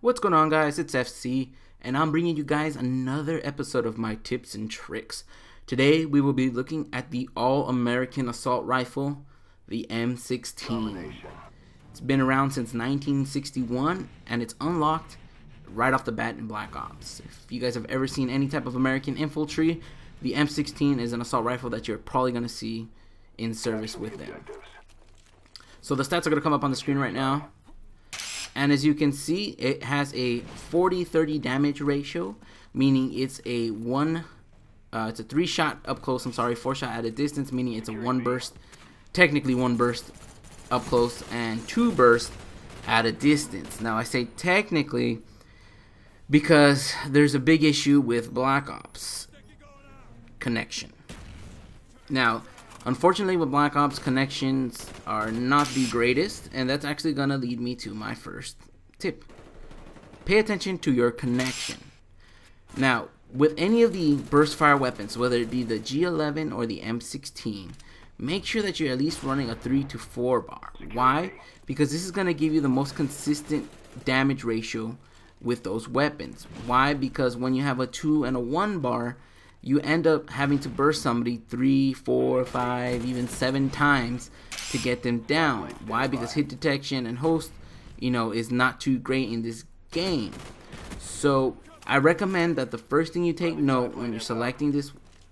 What's going on, guys? It's FC, and I'm bringing you guys another episode of my tips and tricks. Today we will be looking at the all-American assault rifle, the M16. It's been around since 1961, and it's unlocked right off the bat in Black Ops. If you guys have ever seen any type of American infantry, the M16 is an assault rifle that you're probably going to see in service with them. So the stats are going to come up on the screen right now. And as you can see, it has a 40-30 damage ratio, meaning it's a 3-shot up close, 4-shot at a distance, meaning it's a 1 burst, technically 1 burst up close, and 2 burst at a distance. Now I say technically because there's a big issue with Black Ops connection. Now, unfortunately, with Black Ops, connections are not the greatest, and that's actually going to lead me to my first tip. Pay attention to your connection. Now, with any of the burst fire weapons, whether it be the G11 or the M16, make sure that you're at least running a 3 to 4 bar. Why? Because this is going to give you the most consistent damage ratio with those weapons. Why? Because when you have a 2 and a 1 bar, you end up having to burst somebody 3, 4, 5, even 7 times to get them down. Why? Because hit detection and host, is not too great in this game. So I recommend that the first thing you take note when you're selecting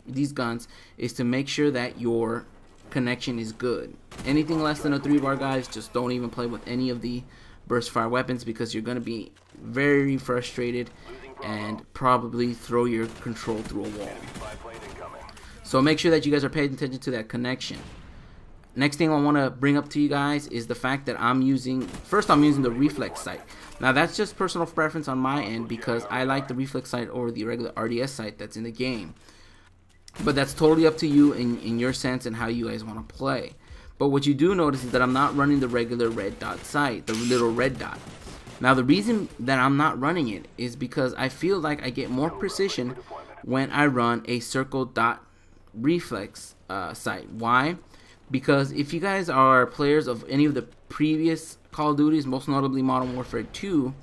these guns is to make sure that your connection is good. Anything less than a 3 bar, guys, just don't even play with any of the burst fire weapons, because you're going to be very frustrated and probably throw your control through a wall. So make sure that you guys are paying attention to that connection. Next thing I want to bring up to you guys is the fact that I'm using the reflex sight. Now that's just personal preference on my end, because I like the reflex sight over the regular RDS sight that's in the game. But that's totally up to you in your sense and how you guys want to play. But what you do notice is that I'm not running the regular red dot sight, the little red dot. Now the reason that I'm not running it is because I feel like I get more precision when I run a circle dot reflex sight. Why? Because if you guys are players of any of the previous Call of Duties, most notably Modern Warfare 2,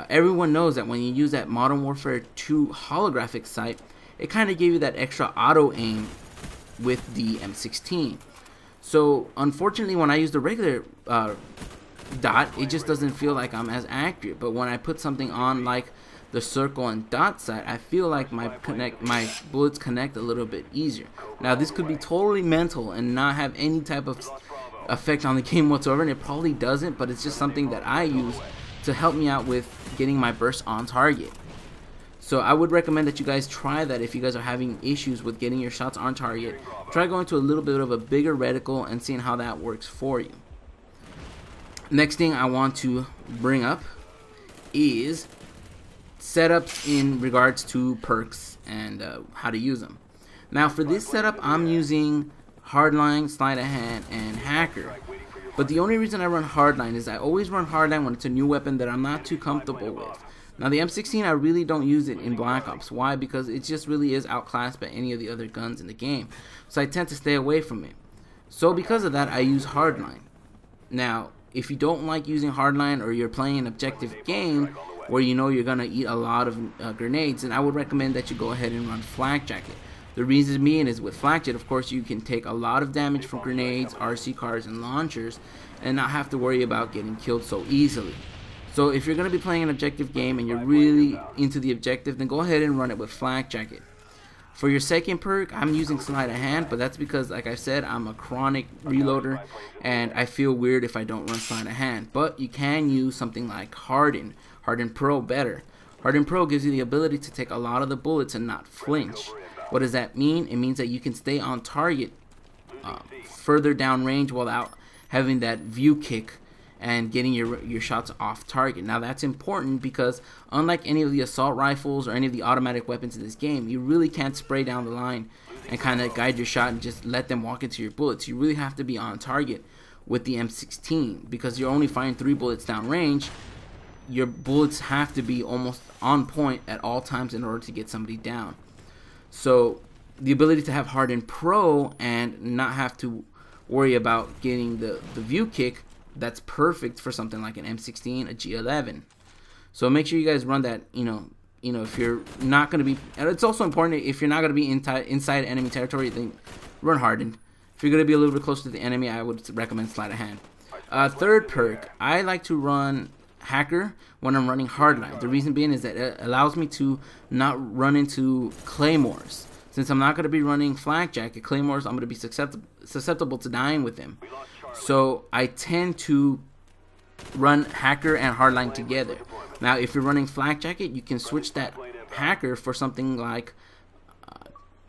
everyone knows that when you use that Modern Warfare 2 holographic sight, it kind of gave you that extra auto aim with the M16. So unfortunately, when I use the regular dot, it just doesn't feel like I'm as accurate. But when I put something on like the circle and dot sight, I feel like my bullets connect a little bit easier. Now this could be totally mental and not have any type of effect on the game whatsoever, and it probably doesn't, but it's just something that I use to help me out with getting my burst on target. So I would recommend that you guys try that if you guys are having issues with getting your shots on target. Try going to a little bit of a bigger reticle and seeing how that works for you. Next thing I want to bring up is setups in regards to perks and how to use them. Now for this setup, I'm using Hardline, Sleight of Hand, and Hacker. But the only reason I run Hardline is I always run Hardline when it's a new weapon that I'm not too comfortable with. Now the M16, I really don't use it in Black Ops. Why? Because it just really is outclassed by any of the other guns in the game. So I tend to stay away from it. So because of that, I use Hardline. Now, if you don't like using Hardline, or you're playing an objective game where you know you're going to eat a lot of grenades, then I would recommend that you go ahead and run Flak Jacket. The reason being is with Flak Jacket, of course, you can take a lot of damage from grenades, RC cars, and launchers, and not have to worry about getting killed so easily. So if you're going to be playing an objective game and you're really into the objective, then go ahead and run it with Flak Jacket. For your second perk, I'm using Sleight of Hand, but that's because, like I said, I'm a chronic reloader and I feel weird if I don't run Sleight of Hand. But you can use something like Harden Pro better. Harden Pro gives you the ability to take a lot of the bullets and not flinch. What does that mean? It means that you can stay on target further down range without having that view kick and getting your shots off target. Now that's important because unlike any of the assault rifles or any of the automatic weapons in this game, you really can't spray down the line and kind of guide your shot and just let them walk into your bullets. You really have to be on target with the M16 because you're only firing 3 bullets down range. Your bullets have to be almost on point at all times in order to get somebody down. So the ability to have Hardened Pro and not have to worry about getting the view kick, that's perfect for something like an M16, a G11. So make sure you guys run that, you know, if you're not going to be, and it's also important, if you're not going to be inside enemy territory, then run Hardened. If you're going to be a little bit closer to the enemy, I would recommend Sleight of Hand. Third perk, I like to run Hacker when I'm running Hardline. The reason being is that it allows me to not run into Claymores. Since I'm not going to be running Flak Jacket, Claymores, I'm going to be susceptible to dying with them. So I tend to run Hacker and Hardline together. Now, if you're running Flak Jacket, you can switch that Hacker for something like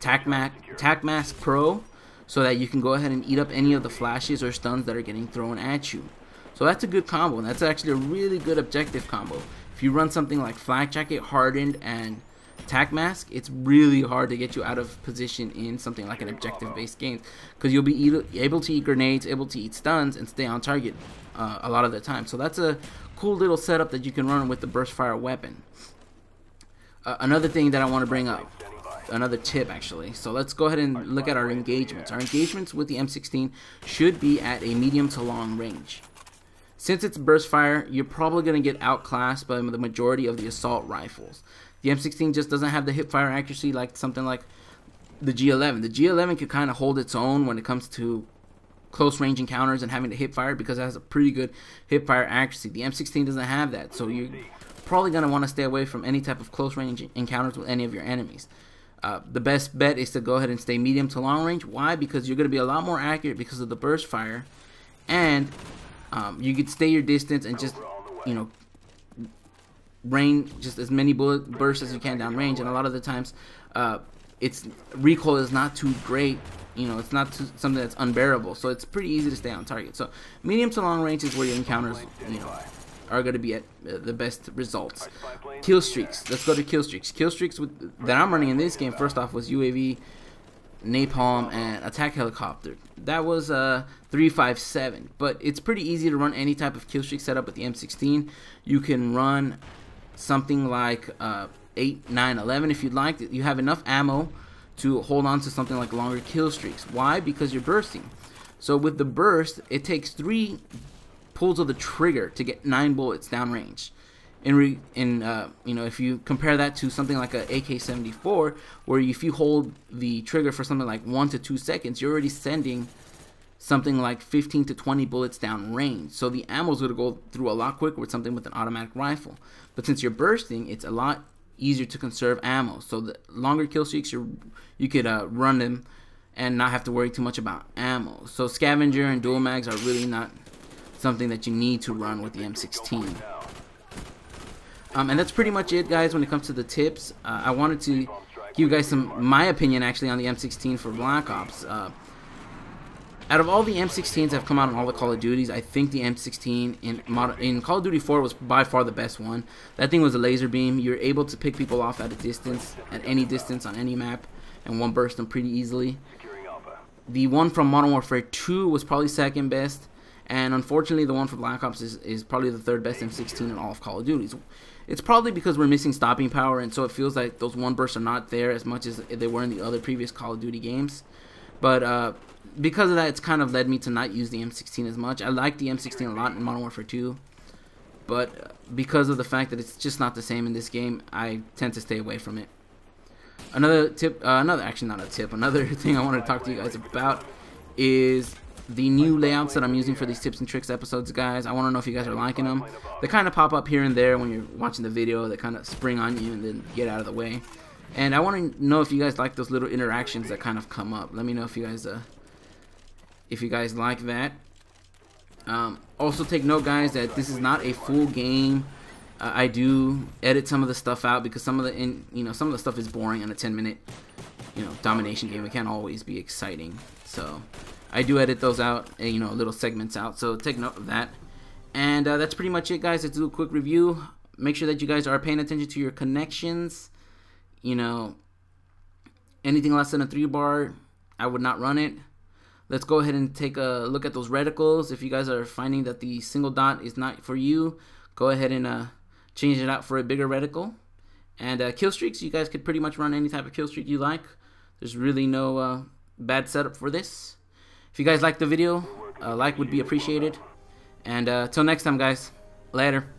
Tac Mask Pro, so that you can go ahead and eat up any of the flashes or stuns that are getting thrown at you. So that's a good combo, and that's actually a really good objective combo. If you run something like Flak Jacket, Hardened, and Tac Mask, it's really hard to get you out of position in something like an objective-based game, because you'll be able to eat grenades, able to eat stuns, and stay on target a lot of the time. So that's a cool little setup that you can run with the burst fire weapon. Another thing that I want to bring up, another tip actually, so let's go ahead and look at our engagements. Our engagements with the M16 should be at a medium to long range. Since it's burst fire, you're probably going to get outclassed by the majority of the assault rifles. The M16 just doesn't have the hip fire accuracy like something like the G11. The G11 can kind of hold its own when it comes to close range encounters and having to hip fire, because it has a pretty good hip fire accuracy. The M16 doesn't have that, so you're probably going to want to stay away from any type of close range encounters with any of your enemies. The best bet is to go ahead and stay medium to long range. Why? Because you're going to be a lot more accurate because of the burst fire, and you could stay your distance and just, you know, rain just as many bullet bursts as you can down range. And a lot of the times, its recoil is not too great. You know, it's not something that's unbearable, so it's pretty easy to stay on target. So medium to long range is where your encounters, you know, are going to be at the best results. Kill streaks. Let's go to kill streaks. Kill streaks that I'm running in this game, first off, was UAV, Napalm, and Attack Helicopter. That was 357, but it's pretty easy to run any type of kill streak setup with the M16. You can run something like 8, 9, 11 if you'd like. You have enough ammo to hold on to something like longer kill streaks. Why? Because you're bursting. So with the burst, it takes 3 pulls of the trigger to get 9 bullets downrange. You know, if you compare that to something like a AK-74, where if you hold the trigger for something like 1 to 2 seconds, you're already sending something like 15 to 20 bullets down range. So the ammo is going to go through a lot quicker with something with an automatic rifle. But since you're bursting, it's a lot easier to conserve ammo. So the longer kill streaks, you could run them and not have to worry too much about ammo. So scavenger and dual mags are really not something that you need to run with the M16. And that's pretty much it, guys, when it comes to the tips. I wanted to give you guys my opinion actually on the M16 for Black Ops. Out of all the M16s that have come out on all the Call of Duties, I think the M16 in Call of Duty 4 was by far the best one. That thing was a laser beam. You're able to pick people off at a distance, at any distance on any map, and one burst them pretty easily. The one from Modern Warfare 2 was probably second best, and unfortunately the one for Black Ops is probably the third best M16 in all of Call of Duties. It's probably because we're missing stopping power, and so it feels like those one bursts are not there as much as they were in the other previous Call of Duty games. But because of that, it's kind of led me to not use the M16 as much. I like the M16 a lot in Modern Warfare 2, but because of the fact that it's just not the same in this game, I tend to stay away from it. Another tip, actually not a tip, another thing I wanted to talk to you guys about is the new layouts that I'm using for these tips and tricks episodes, guys. I want to know if you guys are liking them. They kind of pop up here and there when you're watching the video. They kind of spring on you and then get out of the way. And I want to know if you guys like those little interactions that kind of come up. Let me know if you guys like that. Also take note, guys, that this is not a full game. I do edit some of the stuff out because some of the stuff is boring in a 10-minute domination game. It can't always be exciting. So I do edit those out, little segments out. So take note of that. And that's pretty much it, guys. Let's do a quick review. Make sure that you guys are paying attention to your connections. Anything less than a 3-bar, I would not run it. Let's go ahead and take a look at those reticles. If you guys are finding that the single dot is not for you, go ahead and change it out for a bigger reticle. And kill streaks, you guys could pretty much run any type of kill streak you like. There's really no bad setup for this. If you guys like the video, a like would be appreciated. And till next time, guys. Later.